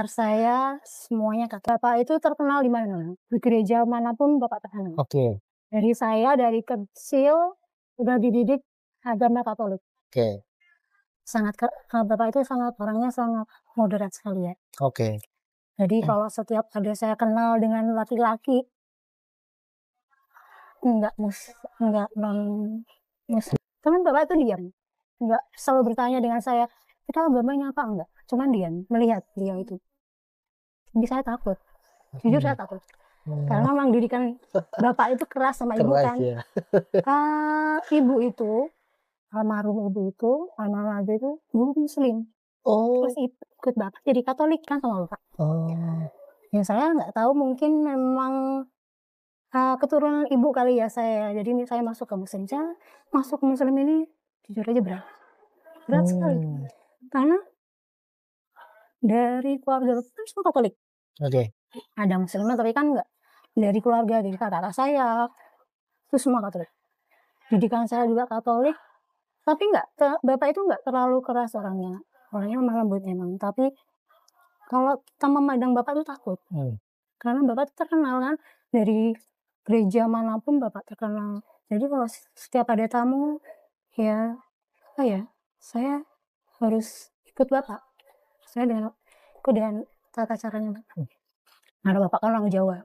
besar saya semuanya Katolik. Bapak itu terkenal di mana, di gereja manapun Bapak terkenal. Oke. Dari saya dari kecil udah dididik agama Katolik. Oke. Bapak itu orangnya sangat moderat sekali ya. Oke. Jadi kalau setiap ada saya kenal dengan laki-laki enggak non muslim, cuman Bapak itu diam, enggak selalu bertanya dengan saya, kita agamanya apa, enggak, cuman diam melihat beliau itu. Jadi saya takut, jujur saya takut, karena memang didikan Bapak itu keras sama ibu kan. Ya. Ibu itu, almarhum ibu itu dulu muslim, terus ikut Bapak jadi Katolik kan sama Bapak. Ya saya nggak tahu, mungkin memang keturunan ibu kali ya saya. Jadi ini saya masuk ke muslim. Saya masuk ke muslim ini jujur aja berat sekali. Karena dari keluarga kan semua Katolik. Oke. Ada muslimnya tapi kan enggak. Dari keluarga, dari kakak saya itu semua Katolik. Didikan saya juga Katolik. Tapi Bapak itu enggak terlalu keras orangnya. Orangnya malah lembut memang. Tapi kalau kita memandang Bapak itu takut. Karena Bapak itu terkenal kan, dari gereja manapun Bapak terkenal. Jadi kalau setiap ada tamu, ya saya harus ikut Bapak. Saya ikut dengan tata caranya Bapak. Karena Bapak kan orang Jawa.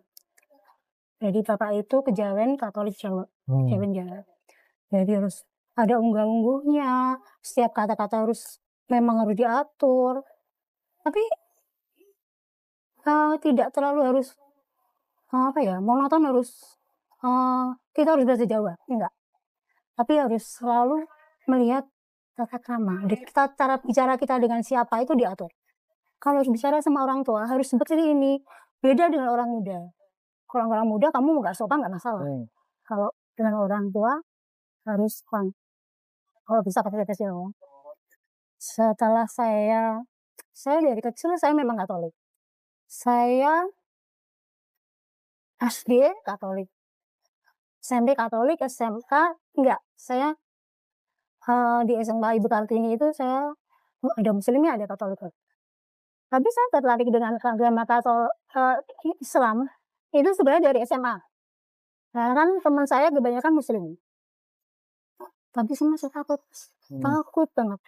Jadi Bapak itu Kejawen Katolik Jawa. Kejawen Jawa. Jadi harus ada unggah-ungguhnya. Setiap kata-kata memang harus diatur. Tapi tidak terlalu harus monoton, kita harus bahasa Jawa, enggak. Tapi harus selalu melihat tata krama. Cara bicara kita dengan siapa itu diatur. Kalau bicara sama orang tua harus seperti ini. Beda dengan orang muda. Kalau orang muda kamu nggak sopan nggak masalah. Kalau dengan orang tua harus kalau bisa pakai bahasa Jawa. Setelah saya dari kecil saya memang Katolik. Saya SD Katolik, SMP Katolik, SMK enggak. Saya di SMA Ibu Kartini itu saya ada muslimnya, ada Katolik. Tapi saya tertarik dengan agama Islam itu sebenarnya dari SMA. Karena kan teman saya kebanyakan muslim. Tapi saya takut banget.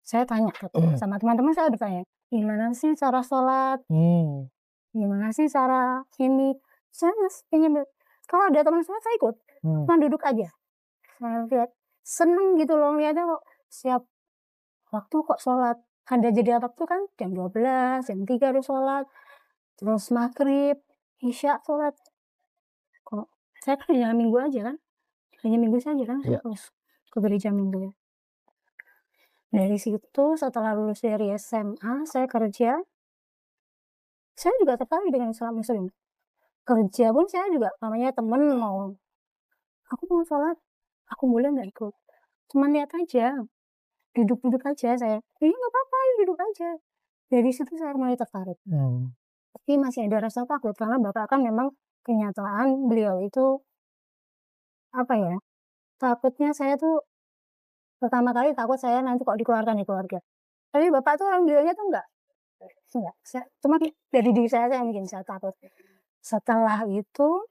Saya tanya sama teman-teman, saya bertanya, gimana sih cara sholat? Gimana sih cara ini? Saya ingin, kalau ada teman saya ikut, cuma duduk aja. Saya lihat, seneng gitu loh lihatnya kok siap waktu kok sholat. Ada jeda waktu kan jam 12, jam 3 harus sholat. Terus maghrib, isya sholat. Kok saya kan hanya minggu aja kan. Hanya minggu saja kan, saya harus ke gereja minggu ya. Dari situ setelah lulus dari SMA, saya kerja. Saya juga tertarik dengan Islam Muslim. Kerja pun saya juga namanya temen aku mau sholat, aku boleh nggak ikut? Cuman lihat aja, duduk-duduk aja saya. Iya nggak apa-apa, duduk aja. Dari situ saya mulai tertarik. Tapi masih ada rasa takut karena Bapak kan memang kenyataan beliau itu takutnya saya tuh pertama kali takut saya nanti kok dikeluarkan di keluarga. Tapi Bapak tuh alhamdulillahnya tuh enggak. Cuma dari diri saya yang bikin saya takut. Setelah itu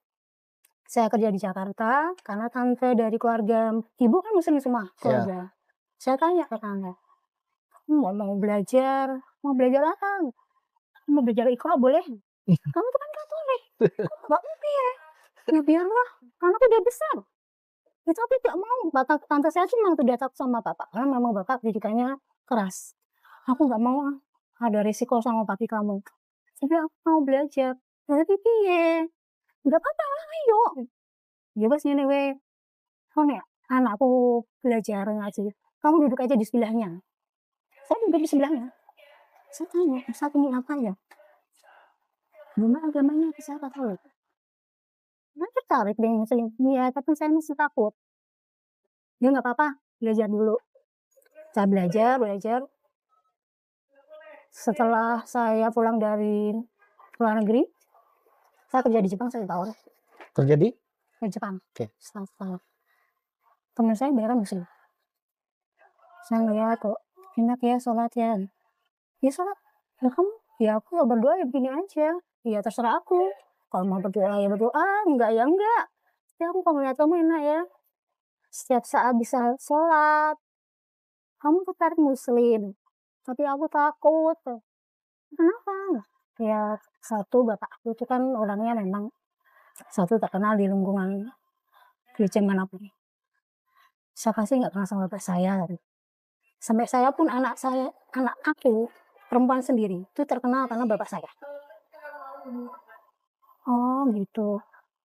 saya kerja di Jakarta karena tante dari keluarga ibu kan muslim semua keluarga. Saya tanya ke tante, mau belajar apa? Mau belajar Iqra boleh? Kamu tuh kan Katolik. Kok ya? Ya biarlah, karena aku udah besar. Ya, tapi tidak mau. Tante saya tuh memang tidak takut sama Bapak karena memang Bapak didikannya keras. Aku nggak mau ada risiko sama papi kamu. Tapi aku mau belajar. Tapi piye? Nggak apa-apa, ayo. Ya bos ini we. Anakku belajar ngaji. Kamu duduk aja di sebelahnya. Saya duduk di sebelahnya. Saya tanya, saat ini apa ya? Gimana agamanya saya Katolik. Saya tertarik dengan muslim. Iya, tapi saya masih takut. Ya nggak apa-apa, belajar dulu. Saya belajar. Setelah saya pulang dari luar negeri, saya kerja di Jepang 1 tahun. Kerja di? Di Jepang. Oke. Setahun. Temen saya beneran muslim. Saya ngeliat kok, enak ya sholat ya. Ya sholat. Ya kamu ya aku kalau berdoa ya begini aja, ya terserah aku. Kalau mau berdoa ya berdoa, enggak ya enggak. Tapi aku kalau ngeliat kamu enak ya, setiap saat bisa sholat, kamu tertarik muslim, tapi aku takut. Kenapa? Ya satu bapak aku itu kan orangnya memang satu terkenal di lingkungan gereja manapun. Saya pasti nggak kenal sama bapak saya. Sampai saya pun anak aku perempuan sendiri itu terkenal karena bapak saya. Oh gitu.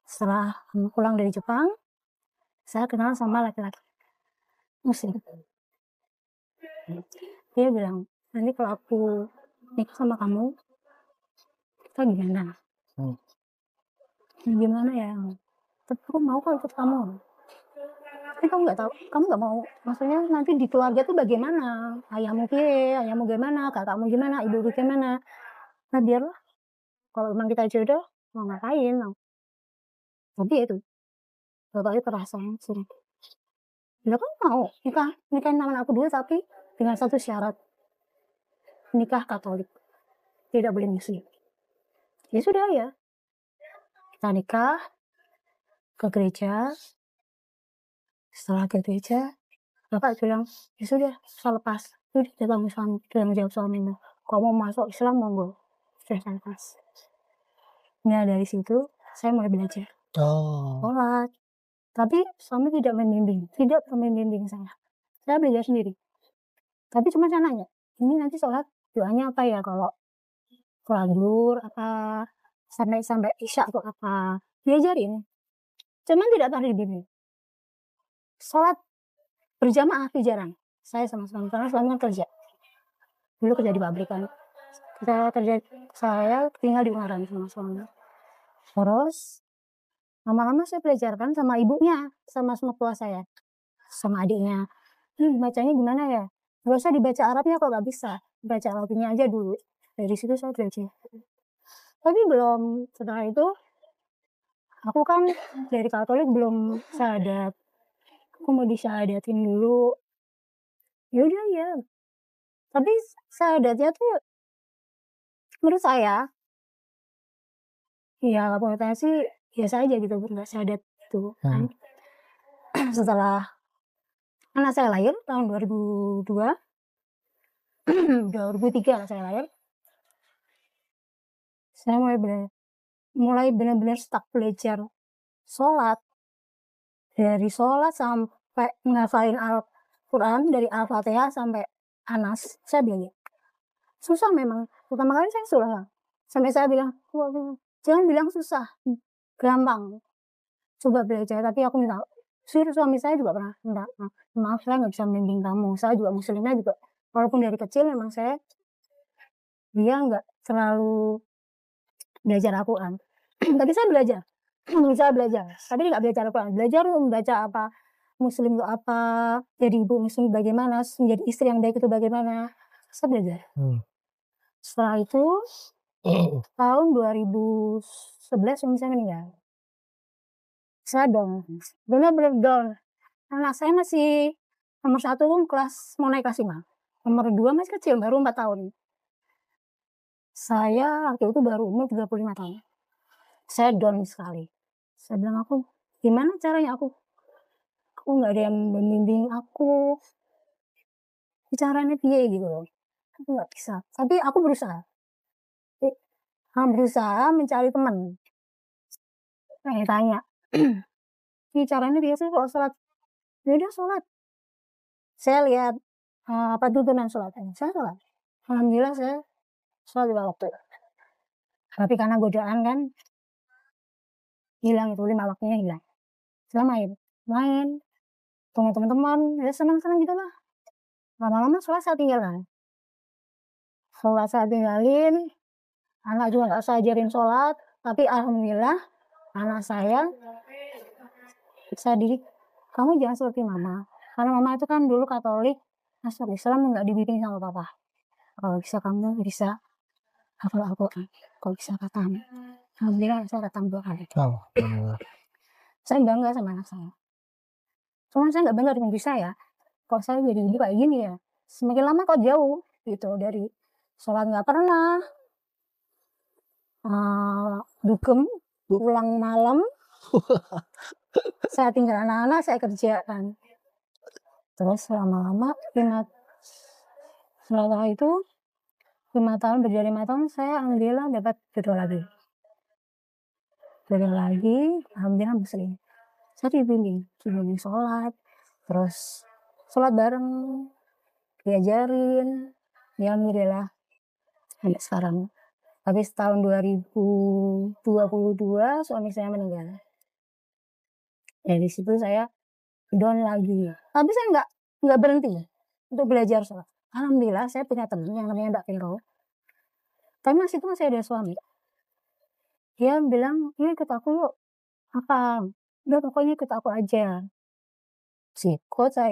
Setelah pulang dari Jepang, saya kenal sama laki-laki muslim. Dia bilang, nanti kalau aku nikah sama kamu, kita gimana? Gimana ya? Tapi aku mau kalau ikut kamu. Tapi kamu nggak tahu, kamu nggak mau. Maksudnya nanti di keluarga tuh bagaimana? Ayahmu gimana? Kakakmu gimana? Ibu gimana? Nah biarlah. Kalau memang kita jodoh, mau ngapain? Tapi itu, bapaknya terasa sih. Bila kamu mau nikahin teman aku dulu, tapi dengan satu syarat, nikah Katolik, tidak boleh muslim. Ya sudah ya, kita nikah ke gereja. Setelah ke gereja, bapak bilang, ya sudah, saya lepas. Sudah, tanggung jawab suamimu. Kamu masuk Islam, monggo. Sudah saya lepas. Nah dari situ, saya mulai belajar. Sholat. Tapi suami tidak membimbing saya. Saya belajar sendiri. Tapi cuma saya nanya, ini nanti sholat doanya apa ya kalau kelanjur apa sampai isya atau apa, diajarin. Cuman tidak pernah dibimbing. Sholat berjamaah tapi jarang. Saya sama suami karena suami kan kerja. Dulu kerja di pabrik kan. Saya tinggal di Ungaran sama suami. Terus lama-lama saya belajarkan sama ibunya, sama tua saya, sama adiknya. Bacanya gimana ya? Gak usah dibaca Arabnya kok gak bisa. Baca Arabnya aja dulu. Dari situ saya belajar. Tapi belum, setelah itu aku kan dari Katolik belum syahadat. Aku mau disyahadatin dulu. Yaudah ya. Tapi syahadatnya tuh menurut saya, ya pengertiannya sih biasa aja gitu, nggak syahadat tuh. Setelah anak saya lahir tahun 2002, 2003 lah saya lahir. Saya mulai benar-benar stuck belajar sholat. Dari sholat sampai ngafalin Al-Quran, dari Al-Fatihah sampai Anas, saya belajar. Susah memang. Pertama kali saya susah. Sampai saya bilang, jangan bilang susah, gampang. Coba belajar, tapi aku minta, suami saya juga pernah minta, maaf saya nggak bisa membimbing kamu. Saya juga muslimnya juga, walaupun dari kecil memang dia nggak terlalu belajar Al-Quran. Tapi saya belajar. Tapi nggak belajar Al-Quran. Belajar membaca apa, muslim itu apa, jadi ibu muslim bagaimana, menjadi istri yang baik itu bagaimana. Saya belajar. Setelah itu, tahun 2011 saya meninggal. Saya down. Benar-benar down. Anak saya masih nomor 1 mau naik kelas 5. Nomor 2 masih kecil, baru 4 tahun. Saya waktu itu baru umur 35 tahun. Saya down sekali. Saya bilang, gimana caranya aku nggak ada yang membimbing aku. Caranya piye gitu loh. Aku nggak bisa. Tapi aku berusaha mencari teman. Tanya, ini caranya dia sih kalau sholat. Yaudah sholat. Saya lihat tuntunan sholatnya. Saya sholat. Alhamdulillah saya sholat 5 waktu. Tapi karena godaan kan, hilang itu 5 waktunya hilang. Saya main, tunggu teman-teman, ya senang-senang gitu lah. Lama-lama sholat saya tinggalkan. Sholat saya tinggalin, anak juga nggak saya ajarin sholat, tapi alhamdulillah anak saya didik, kamu jangan seperti mama. Karena mama itu kan dulu Katolik, masuk Islam nggak dibimbing sama papa. Kalau bisa kamu bisa hafal Al-Quran, kalau bisa khatam. Alhamdulillah saya khatam 2 kali. Saya bangga sama anak saya. Cuma saya nggak bangga dengan diri saya. Kok saya jadi ibu kayak gini ya? Semakin lama kok jauh gitu dari sholat nggak pernah, dugem, pulang malam, saya tinggal anak-anak, saya kerja kan. Terus lama-lama setelah itu 5 tahun, berjalan 5 tahun, saya alhamdulillah dapat jodoh lagi. Alhamdulillah muslim. Saya dibimbing sholat, terus sholat bareng, diajarin, ya alhamdulillah sampai sekarang. Tapi tahun 2022 suami saya meninggal. Dari situ saya down lagi. Tapi saya nggak berhenti untuk belajar sholat. Alhamdulillah saya punya teman yang namanya Mbak Vero. Tapi masih ada suami. Dia bilang, "Yuk ikut aku yuk." Apa? Udah pokoknya ikut aku aja. Saya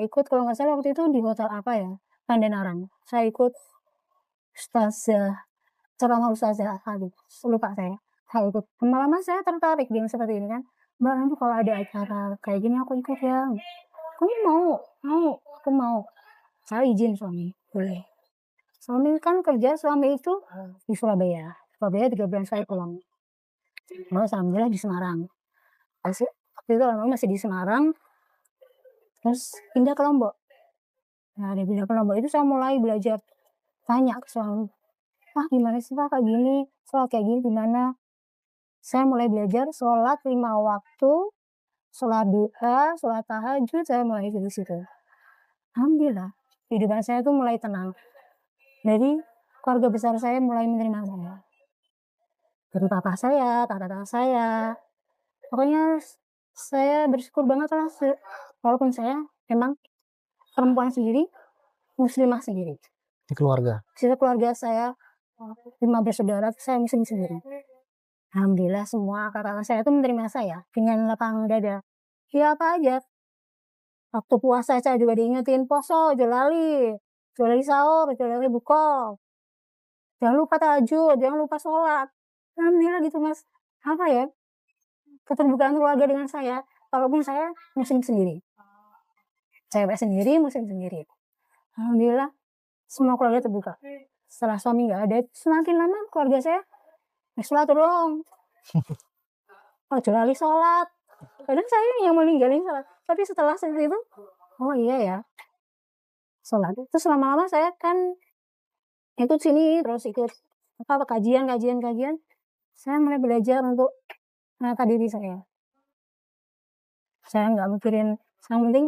ikut kalau nggak salah waktu itu di hotel apa ya, Pandanaran. Saya ikut ceramah ustazah Ali, lupa saya ikut. Lama-lama saya tertarik dengan seperti ini kan. Mbak, nanti kalau ada acara kayak gini aku ikut ya. Kamu aku mau. Saya izin suami, boleh. Suami kan kerja, suami itu di Surabaya 3 bulan saya pulang. Terus alhamdulillah di Semarang. Waktu itu masih di Semarang, terus pindah ke Lombok. Nah, dia pindah ke Lombok itu saya mulai belajar, tanya ke suami, gimana sih Pak kayak gini, sholat kayak gini gimana? Saya mulai belajar sholat 5 waktu, sholat duha, sholat tahajud, saya mulai dari situ. Alhamdulillah, kehidupan saya tuh mulai tenang. Jadi keluarga besar saya mulai menerima saya. Dari papa saya, kakak-kakak saya. Pokoknya saya bersyukur banget lah, walaupun saya memang perempuan sendiri, muslimah sendiri. Di keluarga? Sisa keluarga saya 5 bersaudara, saya muslim sendiri. Alhamdulillah semua kakak-kakak saya itu menerima saya dengan lapang dada. Ya apa aja. Waktu puasa saya juga diingetin, poso, jolali sahur, jolali buka. Jangan lupa tahajud, jangan lupa sholat. Alhamdulillah gitu mas. Apa ya? Keterbukaan keluarga dengan saya, walaupun saya muslim sendiri. Cewek sendiri, muslim sendiri. Alhamdulillah semua keluarga terbuka. Setelah suami nggak ada, semakin lama keluarga saya sholat dong. Jolali sholat. Kadang saya yang meninggalin sholat. Tapi setelah seperti itu, oh iya ya, sholat. Terus lama-lama saya kan ikut sini, terus ikut kajian. Saya mulai belajar untuk menata diri saya. Saya nggak mikirin, yang penting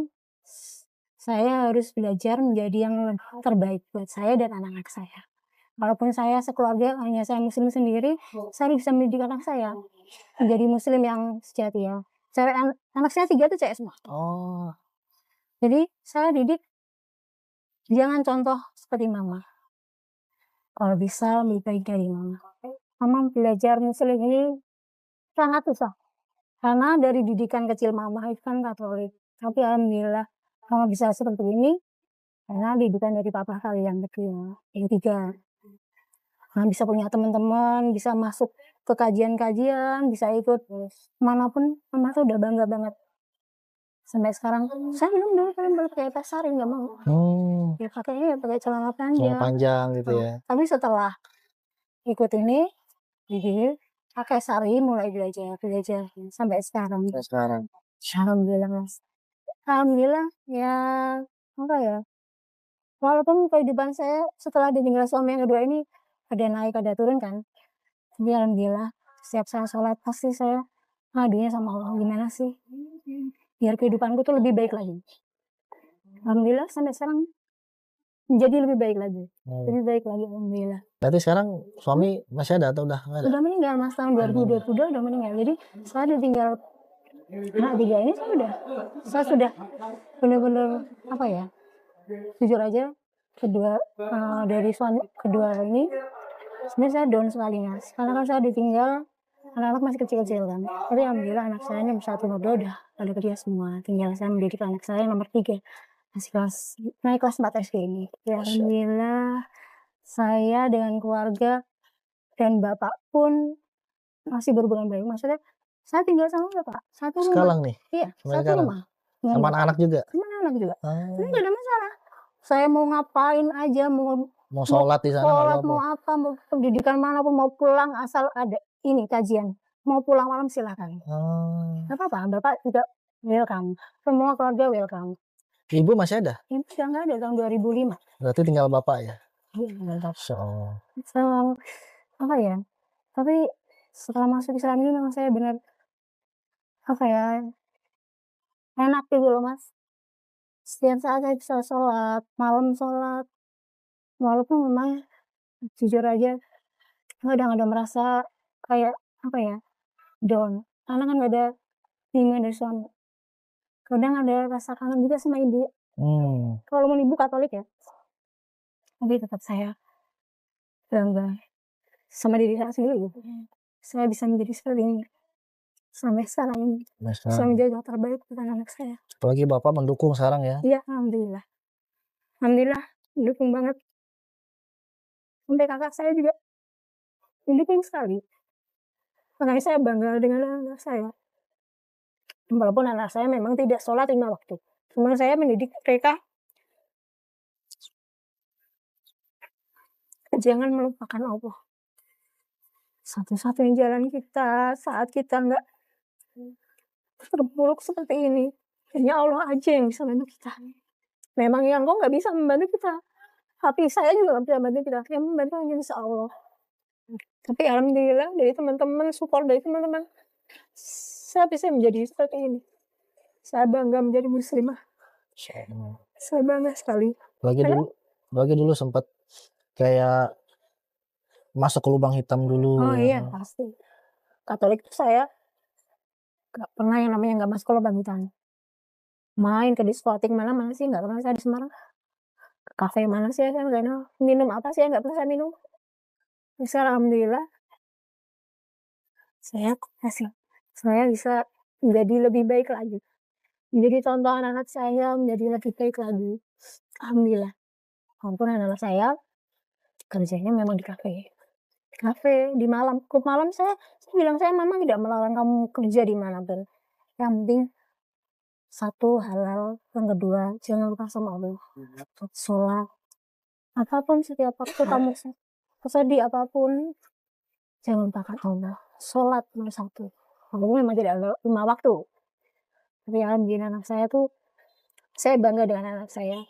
saya harus belajar menjadi yang terbaik buat saya dan anak-anak saya. Walaupun saya sekeluarga hanya saya muslim sendiri, saya bisa mendidik anak saya menjadi muslim yang sejati ya. Cewek anak saya 3 tuh cewek semua. Oh. Jadi saya didik jangan contoh seperti mama. Kalau bisa lebih baik dari mama. Mama belajar muslim ini sangat susah. Karena dari didikan kecil mama itu kan Katolik. Tapi alhamdulillah mama bisa seperti ini karena didikan dari papa kalian kecil, yang 3. Nah, bisa punya teman-teman, bisa masuk ke kajian-kajian, bisa ikut manapun, mama tuh udah bangga banget. Sampai sekarang, saya belum dulu kan pakai pasar, nggak mau. Ya pakainya pakai celana panjang. Celana panjang gitu ya. Tapi setelah ikut ini, pakai sari mulai belajar sampai sekarang. Alhamdulillah mas. Alhamdulillah ya apa ya. Walaupun kehidupan saya setelah ditinggal suami yang kedua ini ada naik ada turun kan. Tapi alhamdulillah setiap saya sholat pasti saya ngadunya sama Allah, gimana sih biar kehidupanku tuh lebih baik lagi. Alhamdulillah sampai sekarang menjadi lebih baik lagi. Lebih baik lagi alhamdulillah. Berarti sekarang suami masih ada atau udah nggak ada? Udah meninggal mas, tahun 2022 udah meninggal. Jadi saya ditinggal anak 3 ini saya sudah benar-benar apa ya, jujur aja dari suami kedua ini sebenarnya saya down sekali mas, karena kan saya ditinggal anak-anak masih kecil-kecil kan. Tapi alhamdulillah anak saya nomor 1 nomor 2 udah pada kerja semua, tinggal saya mendidik anak saya nomor 3 masih naik kelas 4 SD ini. Ya alhamdulillah saya dengan keluarga dan bapak pun masih berhubungan baik. Maksudnya saya tinggal sama bapak satu rumah. Sekarang nih? Iya, satu rumah. Sama anak-anak juga? Sama anak juga. Ini gak ada masalah. Saya mau ngapain aja, mau sholat di sana, mau apa, mau pendidikan manapun, mau pulang asal ada ini kajian, mau pulang malam silakan. Oh. Nggak apa-apa, Bapak juga welcome, semua keluarga welcome. Ibu masih ada? Ibu sudah nggak ada tahun 2005. Berarti tinggal Bapak ya? Iya, mantap. Masya Allah. So, apa ya, tapi setelah masuk Islam ini memang saya benar, apa ya, enak gitu loh Mas. Setiap saat saya bisa sholat, malam sholat, walaupun memang jujur aja kadang ada merasa kayak, apa ya, down, karena kan nggak ada bimbingan dari suami. Kadang ada rasa kangen juga sama ibu, walaupun ibu Katolik ya, tapi tetap saya bangga sama diri saya sendiri gitu. Saya bisa menjadi seperti ini sampai sekarang ini, bisa menjadi yang terbaik untuk anak saya. Apalagi Bapak mendukung sekarang ya? Iya, alhamdulillah. Alhamdulillah, mendukung banget. Sampai kakak saya juga mendukung sekali. Makanya saya bangga dengan anak saya. Walaupun anak saya memang tidak sholat 5 waktu. Cuma saya mendidik mereka jangan melupakan Allah. Satu-satunya jalan kita saat kita nggak terpuruk seperti ini, hanya Allah aja yang bisa bantu kita. Memang yang kok nggak bisa membantu kita, tapi saya juga nggak bisa membantu kita. Yang membantu hanya insya Allah. Tapi alhamdulillah dari teman-teman, support dari teman-teman, saya bisa menjadi seperti ini. Saya bangga menjadi muslimah. Saya bangga sekali. Bagi dulu sempat kayak masuk ke lubang hitam dulu. Oh iya, pasti. Katolik itu saya gak pernah yang namanya gak masuk ke lubang hitam. Main ke diskotik mana sih, gak pernah saya di Semarang. Ke kafe mana sih, saya gak tahu. Minum apa sih, gak pernah saya minum. Sekarang alhamdulillah, saya bisa menjadi lebih baik lagi. Menjadi contoh anak-anak saya menjadi lebih baik lagi. Alhamdulillah. Walaupun anak-anak saya kerjanya memang di kafe, di malam, klub malam. Saya bilang, saya mama tidak melarang kamu kerja di mana pun. Yang penting satu halal, yang kedua jangan lupa sama Allah. Sholat, apapun setiap waktu kamu sedih apapun, jangan lupakan Allah. Sholat nomor 1. Walaupun memang tidak ada 5 waktu. Tapi alhamdulillah anak saya tuh, saya bangga dengan anak saya.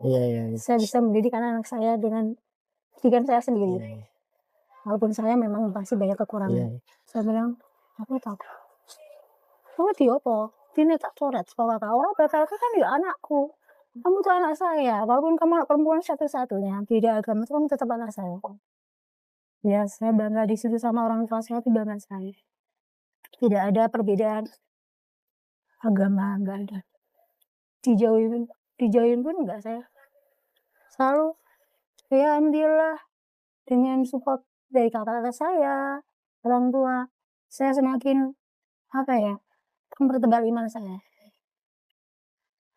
Iya. Saya bisa mendidik anak saya dengan didikan saya sendiri. Iya. Walaupun saya memang masih banyak kekurangan. Iya. Saya bilang, aku tahu. Kamu diopo? Ini tak coret. Kalau kau bakal kan juga anakku. Kamu tuh anak saya. Walaupun kamu anak perempuan satu-satunya, beda agama, kamu tetap anak saya. Ya, saya bangga di situ sama orang tua saya, itu bangga sekali. Tidak ada perbedaan agama, enggak ada. Dijauhin pun enggak saya. Selalu, ya alhamdulillah, dengan support dari kakak-kakak saya, orang tua, saya semakin, apa ya, mempertebal iman saya.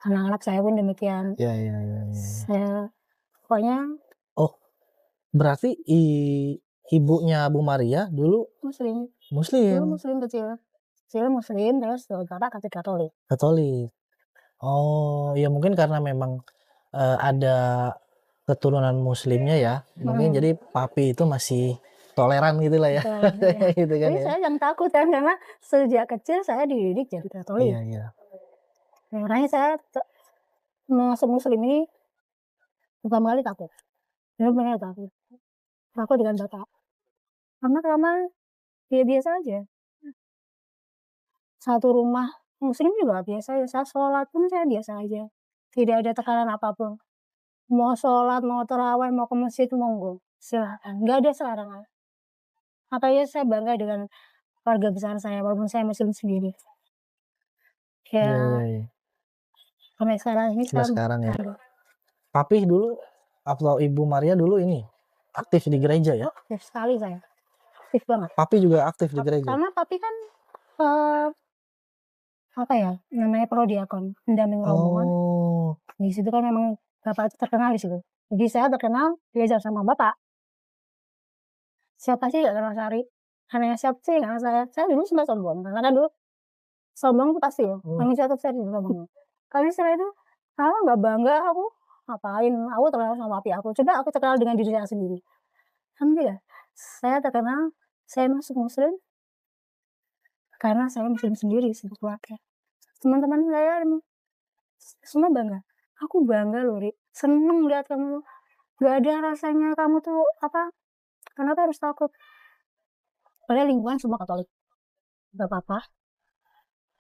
Anak-anak saya pun demikian. Iya. Saya, pokoknya. Oh, berarti ibunya Bu Maria dulu Muslim. Muslim. Dulu Muslim kecil. Kecil Muslim, terus bapak Katolik. Katolik. Oh, ya mungkin karena memang ada keturunan Muslimnya ya, mungkin jadi papi itu masih toleran gitu lah ya. Gitu kan tapi ya. saya yang takut kan, karena sejak kecil saya dididik jadi Katolik. Iya. Makanya saya masuk Muslim ini pertama kali takut. Benar-benar takut. Takut dengan bapak. Karena kelamaan ya biasa aja. Satu rumah Muslim juga biasa ya. Saya sholat pun saya biasa aja. Tidak ada tekanan apapun. Mau sholat, mau tarawih, mau ke masjid, monggo. Silahkan. Nggak ada selarangan. Makanya saya bangga dengan keluarga besar saya, walaupun saya Muslim sendiri. Ya. Sampai sekarang ini. Sekarang ya. Papi dulu atau Ibu Maria dulu ini aktif di gereja ya? Aktif sekali saya. Aktif banget. Papi juga aktif di gereja? Karena papi kan apa ya, namanya prodiakon, pendamping rombongan. Di situ kan memang bapak itu terkenal di situ. Jadi saya terkenal diajar sama bapak. Siapa sih gak kenal Sari? Anaknya siapa sih gak kenal saya? Saya dulu sempat sombong. Karena kan dulu sombong tuh pasti ya. Tanggung jawab saya dulu sombong. Kali setelah itu, kalau gak bangga aku, ngapain? Aku terkenal sama papi aku. Coba aku terkenal dengan diri saya sendiri. Alhamdulillah. saya terkenal saya masuk muslim karena saya muslim sendiri keluarga. Teman-teman saya semua bangga. Aku bangga loh, Ri. Seneng lihat kamu. Gak ada rasanya kamu tuh kenapa harus takut? Padahal lingkungan semua Katolik. Gak apa-apa.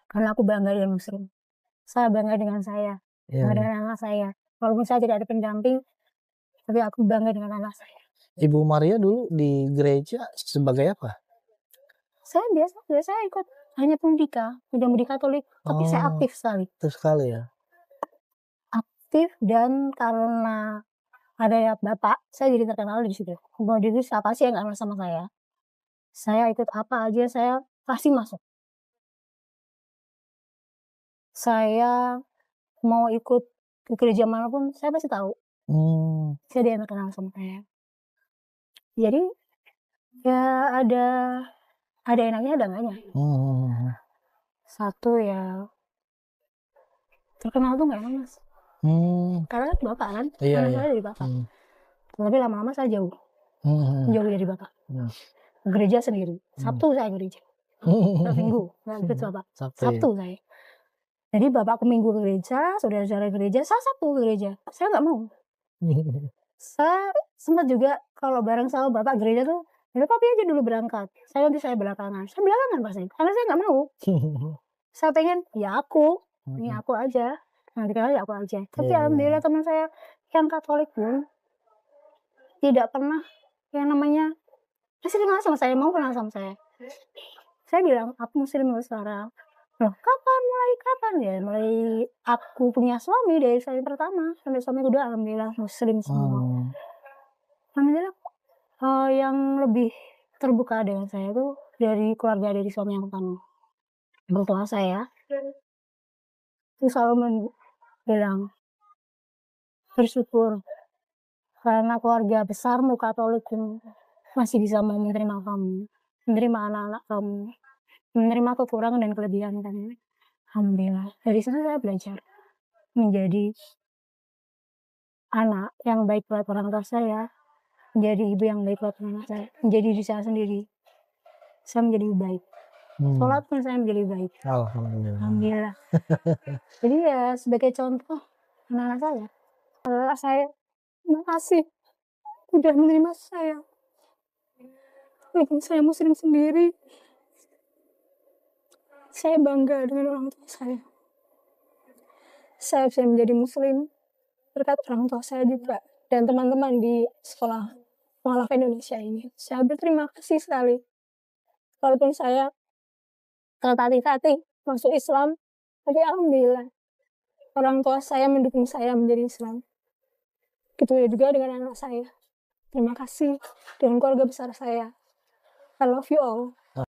Karena aku bangga dengan muslim. Saya bangga dengan saya. Bangga dengan anak saya. Walaupun saya tidak ada pendamping, tapi aku bangga dengan anak saya. Ibu Maria dulu di gereja sebagai apa? Saya biasa ikut hanya pendika, muda-mudi Katolik, tapi saya aktif sekali. Aktif sekali ya. Aktif, dan karena ada bapak, saya jadi terkenal di situ. Kemudian itu siapa sih yang nggak sama saya? Saya ikut apa aja, saya pasti masuk. Saya mau ikut ke gereja manapun, saya pasti tahu. Saya dia yang terkenal sama saya. Jadi ya ada enaknya, ada enggaknya. Satu ya terkenal tuh nggak enak, Mas. Karena bapak kan, anak saya dari bapak. Tapi lama-lama saya jauh dari bapak. Gereja sendiri. Sabtu saya gereja. Minggu nggak ikut bapak. Sabtu saya. Jadi bapak ke Minggu ke gereja, saudara-saudara gereja, saya Sabtu ke gereja. Saya nggak mau. Saya sempat juga kalau bareng sama bapak gereja tuh, ya papi aja dulu berangkat. Saya belakangan. Saya belakangan pasti. Karena saya nggak mau. Saya pengen ya ini aku aja. Nanti kali aku aja. Tapi alhamdulillah teman saya yang Katolik pun tidak pernah yang namanya masih kenal sama saya, mau kenal sama saya. Saya bilang aku muslim sekarang. Loh, kapan ya? Mulai aku punya suami dari suami pertama sampai suami kedua, alhamdulillah muslim semua. Alhamdulillah yang lebih terbuka dengan saya itu dari keluarga dari suami yang pertama. Mertua saya itu selalu bilang bersyukur karena keluarga besarmu Katolik masih bisa menerima kamu, menerima anak-anak kamu, menerima kekurangan dan kelebihan kamu. Alhamdulillah. Dari sana saya belajar menjadi anak yang baik buat orang tua saya, menjadi ibu yang baik buat anak saya, menjadi diri saya sendiri. Saya menjadi baik. Sholat pun saya menjadi baik. Alhamdulillah. Jadi ya sebagai contoh anak-anak saya, terima kasih udah menerima saya. Walaupun saya muslim sendiri, saya bangga dengan orang tua saya. Saya bisa menjadi muslim berkat orang tua saya juga dan teman-teman di sekolah Mualaf Indonesia ini. Saya berterima kasih sekali. Walaupun saya tertatih-tatih masuk Islam, tapi alhamdulillah orang tua saya mendukung saya menjadi Islam. Gitu juga dengan anak saya. Terima kasih dengan keluarga besar saya. I love you all.